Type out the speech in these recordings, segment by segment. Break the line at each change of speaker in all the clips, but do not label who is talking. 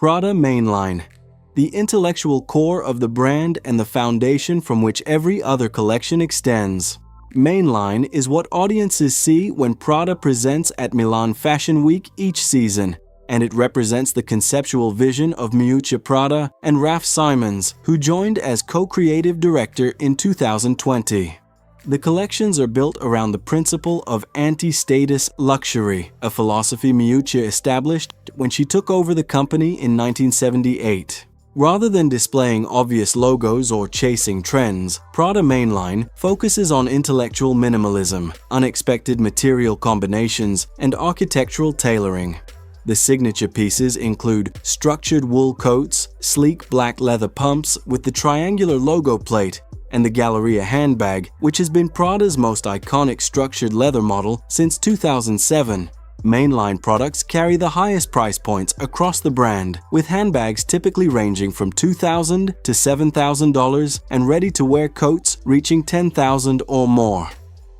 Prada mainline. The intellectual core of the brand and the foundation from which every other collection extends. Mainline is what audiences see when Prada presents at Milan Fashion Week each season, and it represents the conceptual vision of Miuccia Prada and Raf Simons, who joined as co-creative director in 2020. The collections are built around the principle of anti-status luxury, a philosophy Miuccia established when she took over the company in 1978. Rather than displaying obvious logos or chasing trends, Prada mainline focuses on intellectual minimalism, unexpected material combinations, and architectural tailoring. The signature pieces include structured wool coats, sleek black leather pumps with the triangular logo plate, and the Galleria handbag, which has been Prada's most iconic structured leather model since 2007. Mainline products carry the highest price points across the brand, with handbags typically ranging from $2,000 to $7,000 and ready-to-wear coats reaching $10,000 or more.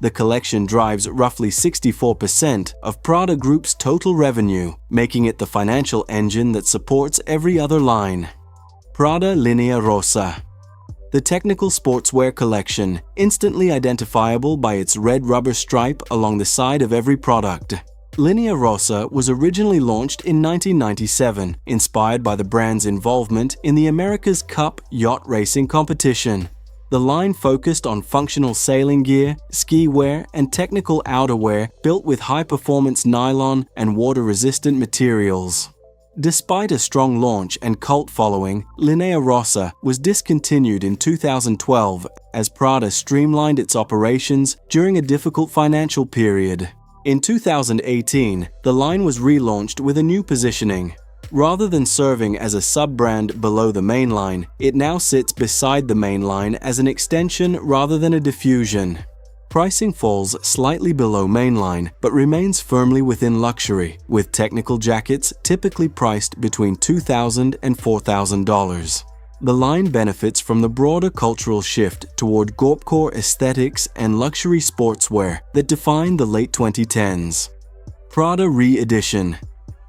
The collection drives roughly 64% of Prada Group's total revenue, making it the financial engine that supports every other line. Prada Linea Rossa. The technical sportswear collection, instantly identifiable by its red rubber stripe along the side of every product. Linea Rossa was originally launched in 1997, inspired by the brand's involvement in the America's Cup yacht racing competition. The line focused on functional sailing gear, ski wear, and technical outerwear built with high-performance nylon and water-resistant materials. Despite a strong launch and cult following, Linea Rossa was discontinued in 2012 as Prada streamlined its operations during a difficult financial period. In 2018, the line was relaunched with a new positioning. Rather than serving as a sub-brand below the mainline, it now sits beside the mainline as an extension rather than a diffusion. Pricing falls slightly below mainline, but remains firmly within luxury, with technical jackets typically priced between $2,000 and $4,000. The line benefits from the broader cultural shift toward gorpcore aesthetics and luxury sportswear that defined the late 2010s. Prada Re-Edition.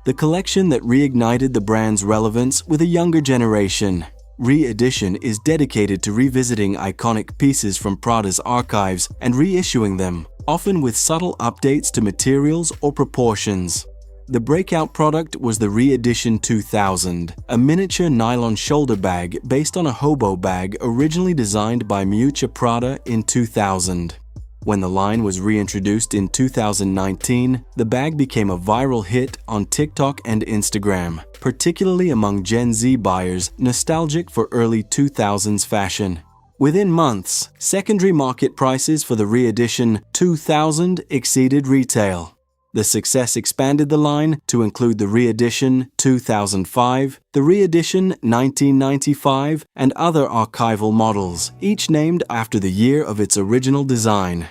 The collection that reignited the brand's relevance with a younger generation. Re-Edition is dedicated to revisiting iconic pieces from Prada's archives and reissuing them, often with subtle updates to materials or proportions. The breakout product was the Re-Edition 2000, a miniature nylon shoulder bag based on a hobo bag originally designed by Miuccia Prada in 2000. When the line was reintroduced in 2019, the bag became a viral hit on TikTok and Instagram, particularly among Gen Z buyers nostalgic for early 2000s fashion. Within months, secondary market prices for the Re-Edition 2000 exceeded retail. The success expanded the line to include the Re-Edition 2005, the Re-Edition 1995, and other archival models, each named after the year of its original design.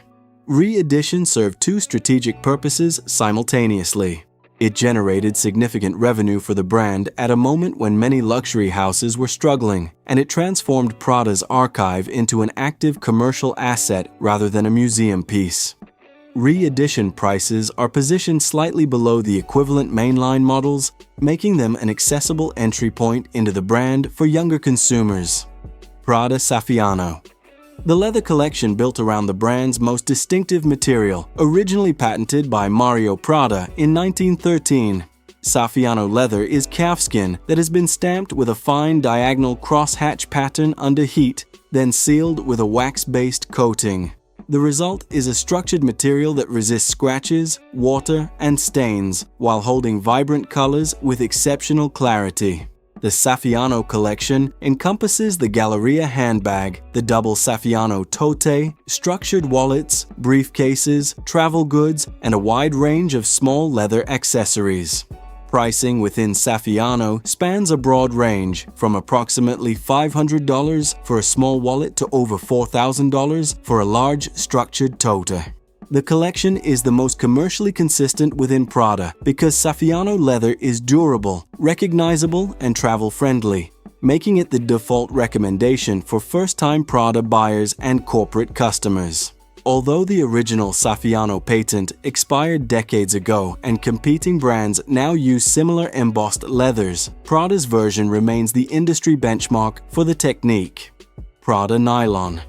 Re-Edition served two strategic purposes simultaneously. It generated significant revenue for the brand at a moment when many luxury houses were struggling, and it transformed Prada's archive into an active commercial asset rather than a museum piece. Re-Edition prices are positioned slightly below the equivalent mainline models, making them an accessible entry point into the brand for younger consumers. Prada Saffiano. The leather collection built around the brand's most distinctive material, originally patented by Mario Prada in 1913. Saffiano leather is calfskin that has been stamped with a fine diagonal crosshatch pattern under heat, then sealed with a wax-based coating. The result is a structured material that resists scratches, water, and stains, while holding vibrant colors with exceptional clarity. The Saffiano collection encompasses the Galleria handbag, the double Saffiano tote, structured wallets, briefcases, travel goods, and a wide range of small leather accessories. Pricing within Saffiano spans a broad range, from approximately $500 for a small wallet to over $4,000 for a large structured tote. The collection is the most commercially consistent within Prada because Saffiano leather is durable, recognizable, and travel-friendly, making it the default recommendation for first-time Prada buyers and corporate customers. Although the original Saffiano patent expired decades ago and competing brands now use similar embossed leathers, Prada's version remains the industry benchmark for the technique. Prada Nylon.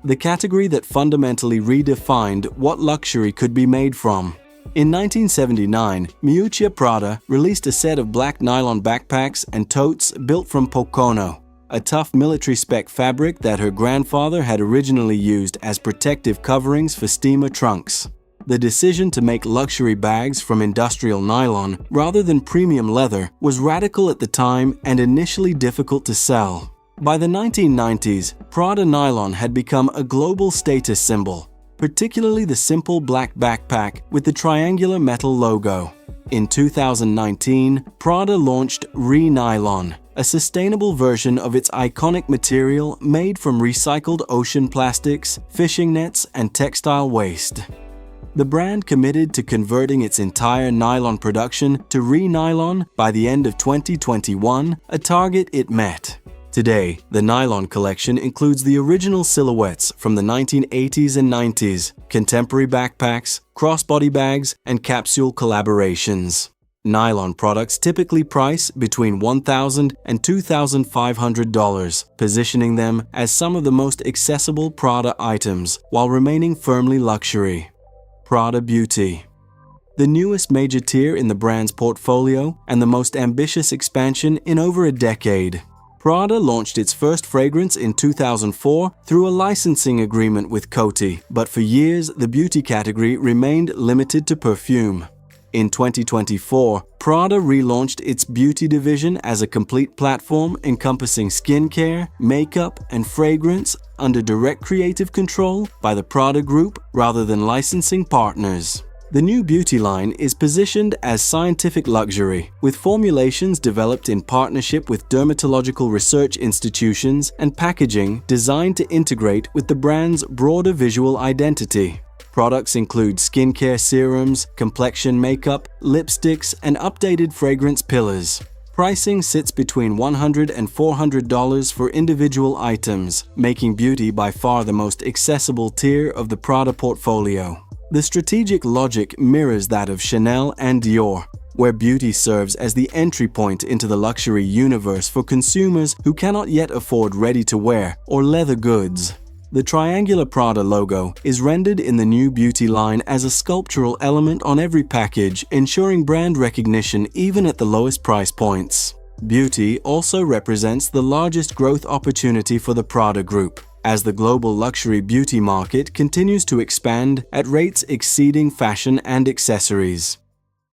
The category that fundamentally redefined what luxury could be made from. In 1979, Miuccia Prada released a set of black nylon backpacks and totes built from Pocono, a tough military-spec fabric that her grandfather had originally used as protective coverings for steamer trunks. The decision to make luxury bags from industrial nylon rather than premium leather was radical at the time and initially difficult to sell. By the 1990s, Prada Nylon had become a global status symbol, particularly the simple black backpack with the triangular metal logo. In 2019, Prada launched Re-Nylon, a sustainable version of its iconic material made from recycled ocean plastics, fishing nets, and textile waste. The brand committed to converting its entire nylon production to Re-Nylon by the end of 2021, a target it met. Today, the nylon collection includes the original silhouettes from the 1980s and 90s, contemporary backpacks, crossbody bags, and capsule collaborations. Nylon products typically price between $1,000 and $2,500, positioning them as some of the most accessible Prada items while remaining firmly luxury. Prada Beauty. The newest major tier in the brand's portfolio and the most ambitious expansion in over a decade. Prada launched its first fragrance in 2004 through a licensing agreement with Coty, but for years the beauty category remained limited to perfume. In 2024, Prada relaunched its beauty division as a complete platform encompassing skincare, makeup, and fragrance under direct creative control by the Prada Group rather than licensing partners. The new beauty line is positioned as scientific luxury, with formulations developed in partnership with dermatological research institutions and packaging designed to integrate with the brand's broader visual identity. Products include skincare serums, complexion makeup, lipsticks, and updated fragrance pillars. Pricing sits between $100 and $400 for individual items, making beauty by far the most accessible tier of the Prada portfolio. The strategic logic mirrors that of Chanel and Dior, where beauty serves as the entry point into the luxury universe for consumers who cannot yet afford ready-to-wear or leather goods. The triangular Prada logo is rendered in the new beauty line as a sculptural element on every package, ensuring brand recognition even at the lowest price points. Beauty also represents the largest growth opportunity for the Prada Group, as the global luxury beauty market continues to expand at rates exceeding fashion and accessories.